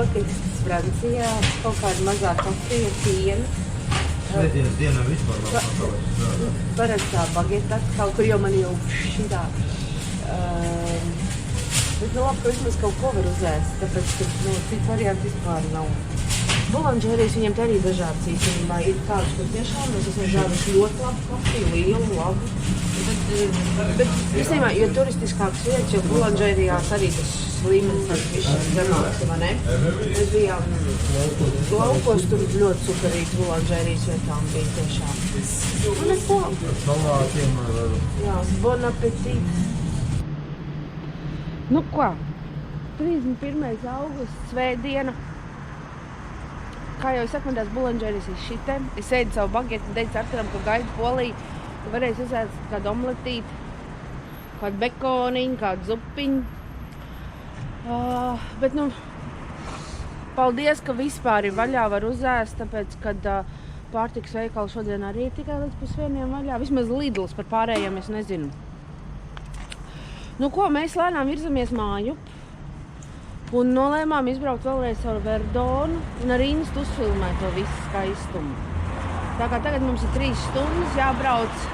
notiks Francijā, kaut kāda mazā kafija, piena. Svētdienas dienā vispār nav pakaujas. Parastā bageta kaut kur, jo man jau šitā. Bet labi, ka vismaz kaut ko var uzēst, tāpēc, ka cits variants vispār nav. Bulanžērijas viņiem te arī dažādas īstenībā ir tādas, kur tiešām mēs esam zāduši ļoti labu kafiju, lielu, labu. Bet īstenībā, jo turistiskāks vietas, jo Bulanžērijās arī tas līmenis tāds zemāks, vai ne? Mēs bijām laukos, tur ļoti superīgs Bulanžērijas vietām bija tiešām. Un neko. Salātiem ar... Jā, bon appetit. Nu ko? 31. augusts, svētdiena. Kā jau es saku, man tās Bulanžēris ir šite. Es ēdu savu bageti un teicu Arturam, ka gaidu Poliju, ka varēs uzēst kādu omletīti, kādu bekoniņu, kādu zupiņu. Bet, paldies, ka vispār ir vaļā var uzēst, tāpēc, kad pārtikas veikali šodien arī ir tikai līdz 12:00 vaļā. Vismaz Lidls, par pārējiem es nezinu. Nu ko, mēs lēnām virzamies māju. Un nolēmām izbraukt vēlreiz ar Verdonu un ar Instu uzfilmēt to visu skaistumu. Tā kā tagad mums ir 3 stundas jābrauc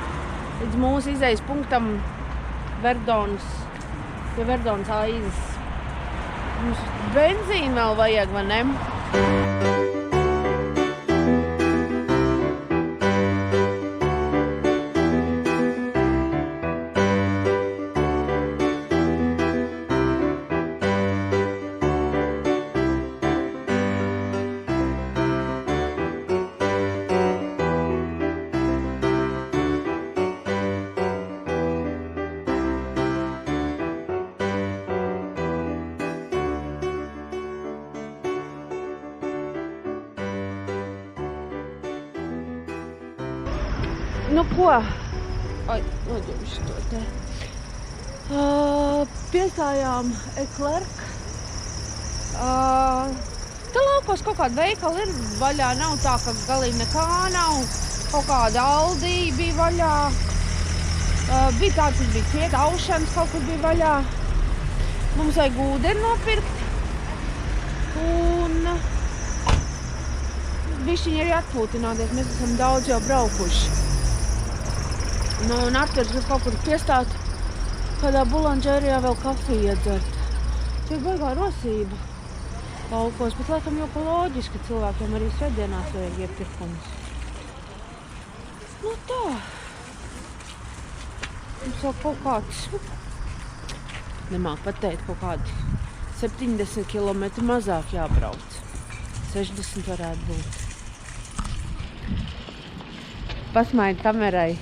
līdz mūsu izejas punktam pie Verdonas aizes. Mums benzīnu vēl vajag, vai ne? Nu ko? Ai, nodomšu to te. Piestājām Eclerc. Te laukos kaut kāda veikala ir vaļā, nav tā, ka galīgi nekā nav. Kaut kāda Aldi bija vaļā. Bija tāds, kas bija cieta, Aušans kaut kur bija vaļā. Mums vajag ūdeni nopirkt. Un bišķiņi arī atpūtināties, mēs esam daudz jau braukuši. Un Arturs grib kaut kur piestāt, kādā Bulanžērijā vēl kafiju iedzert. Tiek baigā rosība laukos, bet laikam jau pa loģiski cilvēkiem arī svētdienās vajag iepirkumus. Nu tā. Mums vēl kaut kāds, nemāk pateikt, kaut kādi 70 kilometri mazāk jābrauc. 60 varētu būt. Pasmaidi kamerai.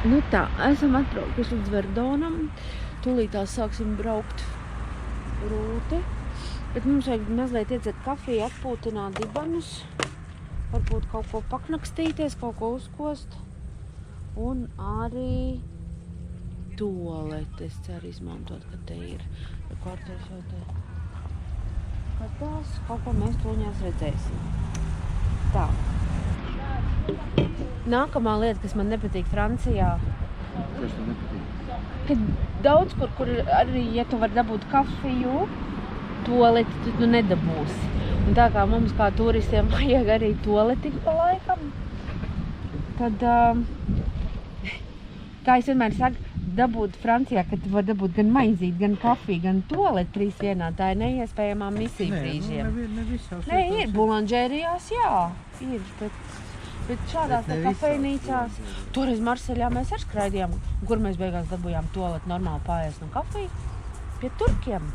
Nu tā, esam atbraukuši līdz Verdonam. Tūlītās sāksim braukt rūti. Bet mums vajag mazliet iedzert kafiju, atpūtināt dibanus. Varbūt kaut ko paknakstīties, kaut ko uzkost. Un arī tualetes ceru izmantot, ka te ir. Kārtos jau te skatās, kaut ko mēs tūņās redzēsim. Tā. Nākamā lieta, kas man nepatīk Francijā, Kas tev nepatīk? ka daudz kur arī, ja tu vari dabūt kafiju, tualeti tu nedabūsi. Un tā kā mums kā turistiem vajag arī tualetiņu pa laikam, tad, kā es vienmēr saku, dabūt Francijā, ka tu vari dabūt gan maizīt, gan kafiju, gan toaleti 3 vienā. Tā ir neiespējamā misija brīžiem. Ne visās Nē, vietās ir bulanžērijās, jā, ir, bet šādās Bet ne tā kafejnīcās. Toreiz Marseļā mēs arī skraidījām, kur mēs beigās dabūjām toaleti normāli pāriest un kafiju. Pie turkiem,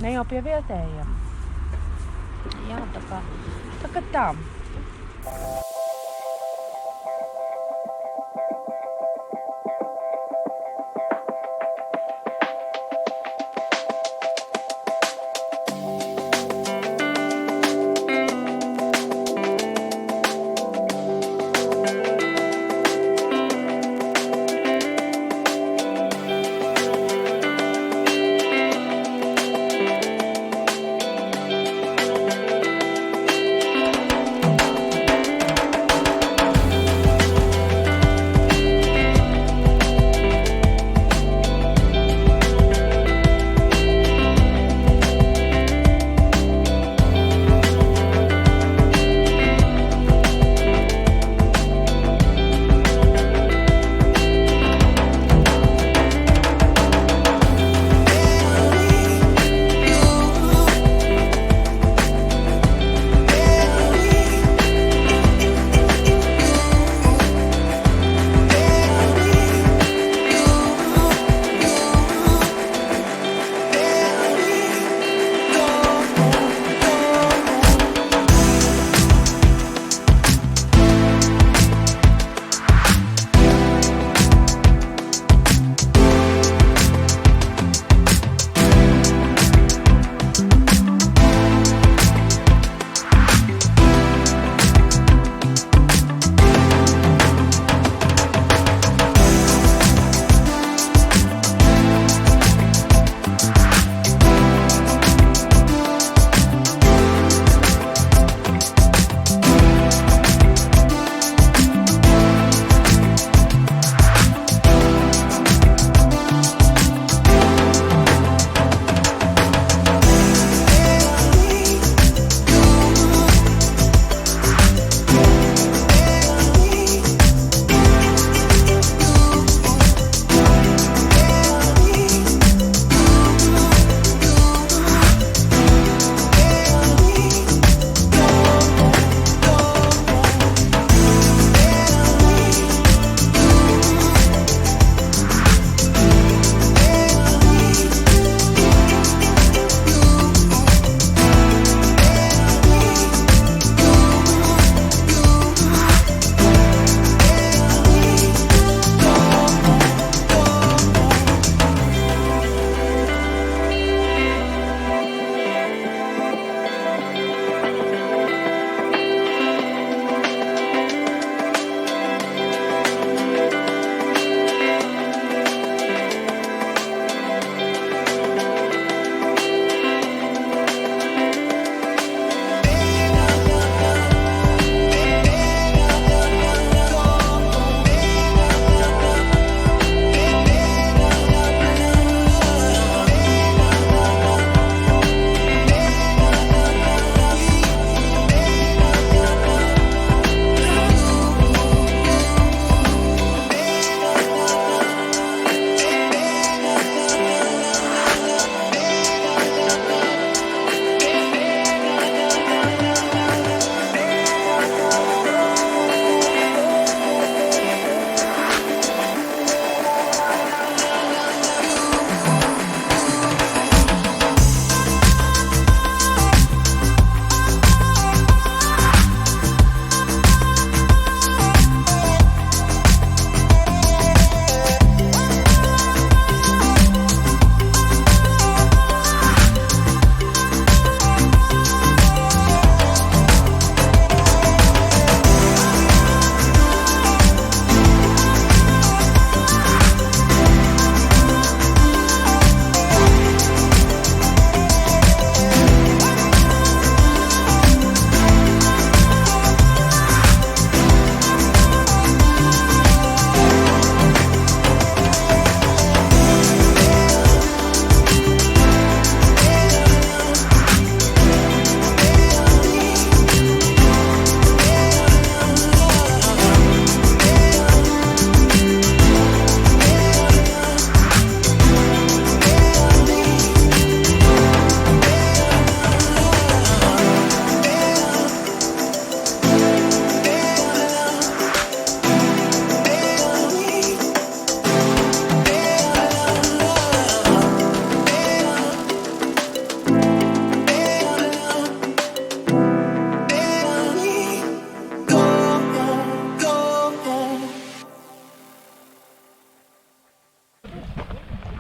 ne jau pie vietējiem. Jā, tā kā tā.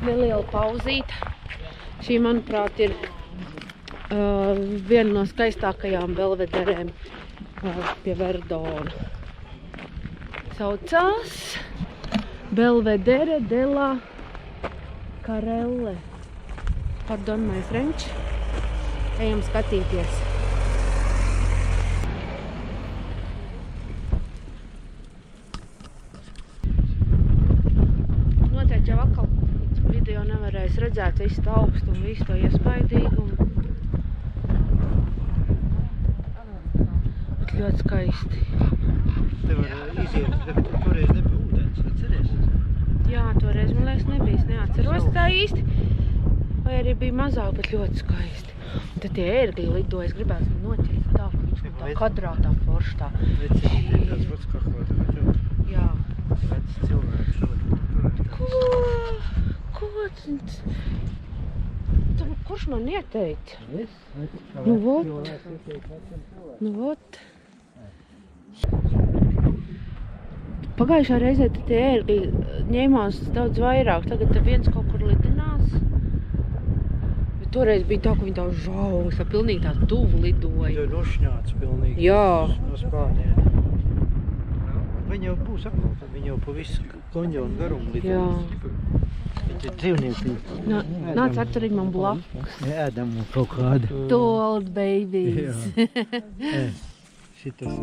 neliela pauzīte. Šī, manuprāt, ir viena no skaistākajām Belvederēm pie Verdona. Saucās Belvedere de la Carelle. Pardon my French. Ejam skatīties. Noteikti jau atkal video nevarēs redzēt visu to augstumu, visu to iespaidīgumu. Bet ļoti skaisti. Te var iziet, toreiz nebija ūdens, atceries? Jā, toreiz, man liekas, nebija, es neatceros tā īsti. Vai arī bija mazāk, bet ļoti skaisti. Un tad tie ērgļi lidoja, es gribētu noķert tā, ka viņš man tā kadrātā forštā. Tas pats kā kaut. Jā. Vec cilvēks šodien. Ko? Kurš man ieteica? Nu vot. Pagājušā reizē tie ērgļi ņēmās daudz vairāk, tagad viens kaut kur lidinās. Bet toreiz bija tā, ka viņi tā žaugs, tā pilnīgi tā tuvu lidoja. Jo nošņāts pilnīgi. Jā. No Spāniem. Viņi jau būs atkal, tad viņi jau pa visu konjonu garumu lidos. Jā. Viņi ir dzīvnieki. Nāc atturīgi man blakus. Ēdam kaut kādu. To old babies. Šitas.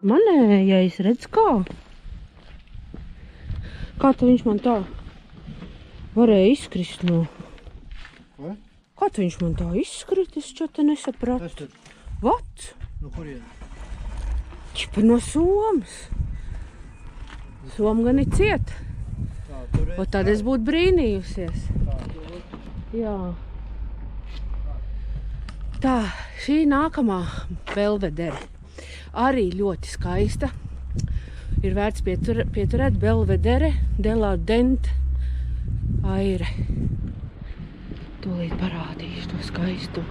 Manējais, redz kā? Kā tu viņš man tā varēja izkrist no? Ko? Kā tu viņš man tā izkrīt? Es šo te nesapratu. Tas tad, Vat? no kurien? Čipa no Somas. Soma gan ir ciet. Tā, toreiz. O tad es būtu brīnījusies. Tā, toreiz. Jā. Tā, šī nākamā Belvedere. Arī ļoti skaista. Ir vērts pieturēt Belvedere de la Dent Aire. Tūlīt parādīšu to skaistu.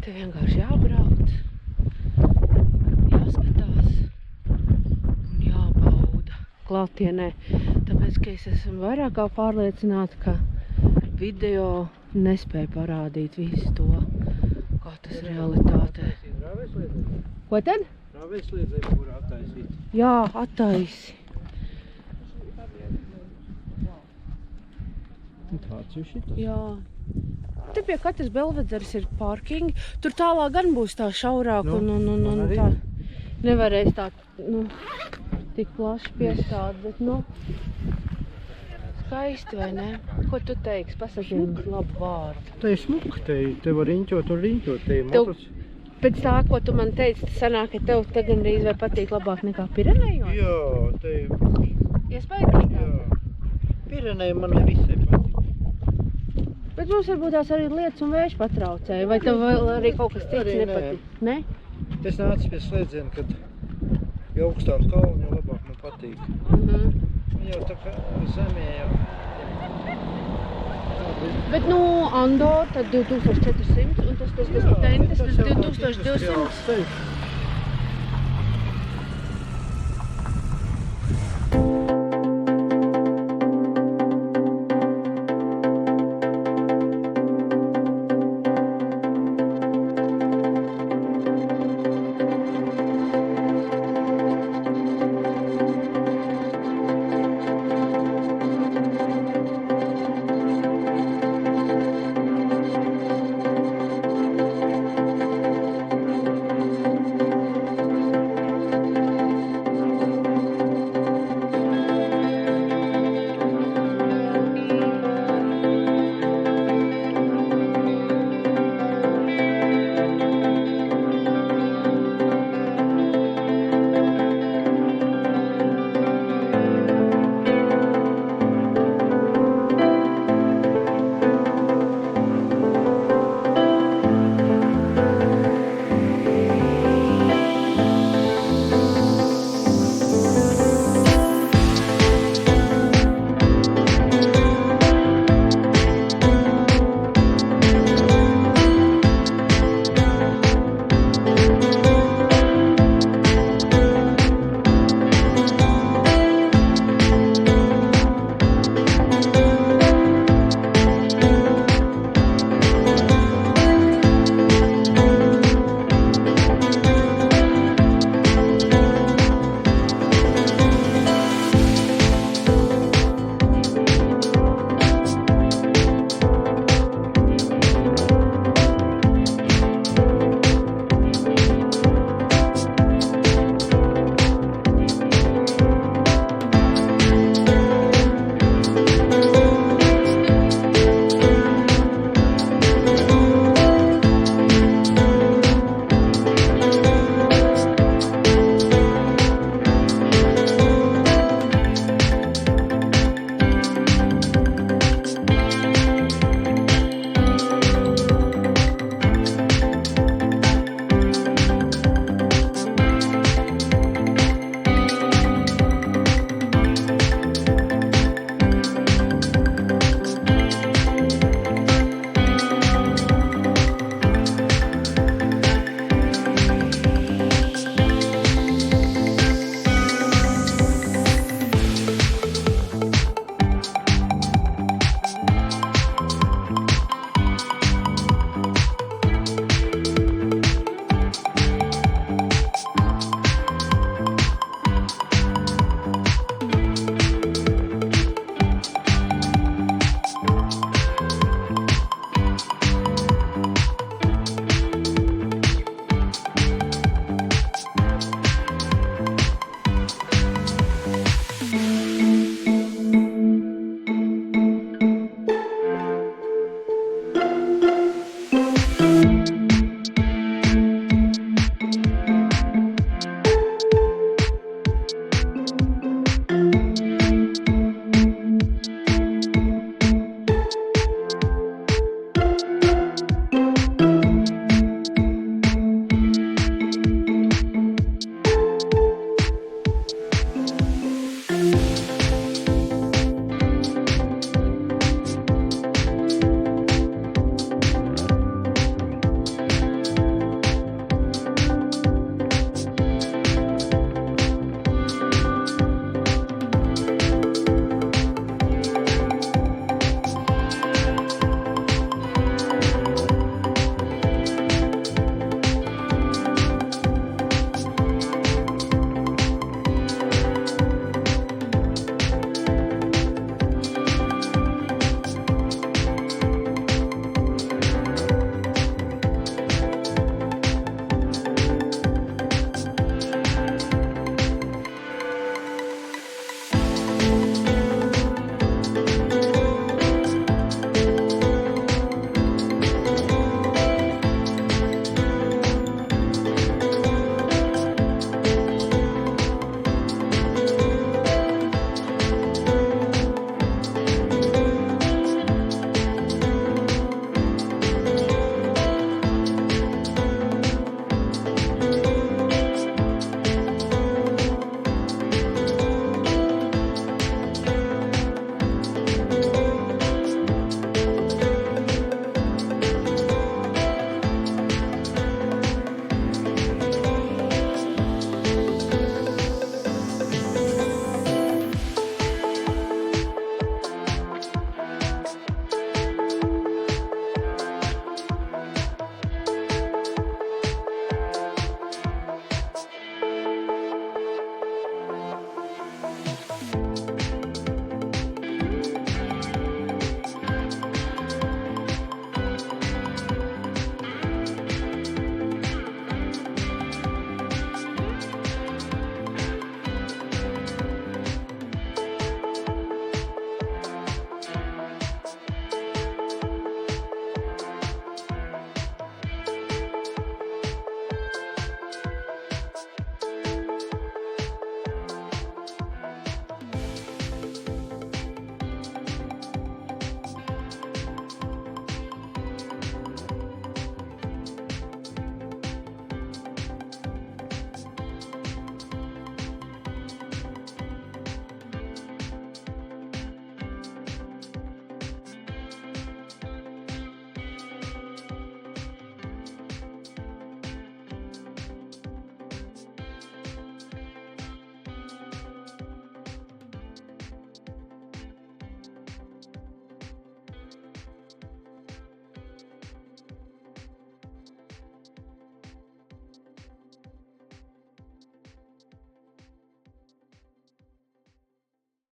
Te vienkārši jābrauc, jāskatās un jābauda klātienē. Tāpēc, ka es esmu vairāk kā pārliecināta, ka video nespēja parādīt visu to, kā tas realitātē. Ko tad? Rāvēsliedzēju, kur attaisīt. Jā, attaisi. Tāds jau šitas. Jā. Te pie katras Belvederes ir parkingi. Tur tālāk gan būs tā šaurāk un tā. Nevarēs tā, tik plaši piestāt, bet, skaisti, vai ne? Ko tu teiksi? Pasaki mums labu vārdu. Te ir smuka, te var riņķot un riņķot, te ir motors. Pēc tā, ko tu man teici, tas sanāk, ka tev te gandrīz vai patīk labāk nekā Pirenejos? Jā, te ir. Iespaidīgāk? Jā. Pireneji man nevisai patīk. Bet mums varbūt tās arī lietas un vējš patraucēja, vai tev vēl arī kaut kas cits Arī nepatīk? Ne? Es nācu pie slēdziena, kad jo augstāk kalni, jo labāk man patīk. Jau tā kā zemē jau. Bet nu, Andor, tad 2400 un tas patentes, tas 2200. Steigts.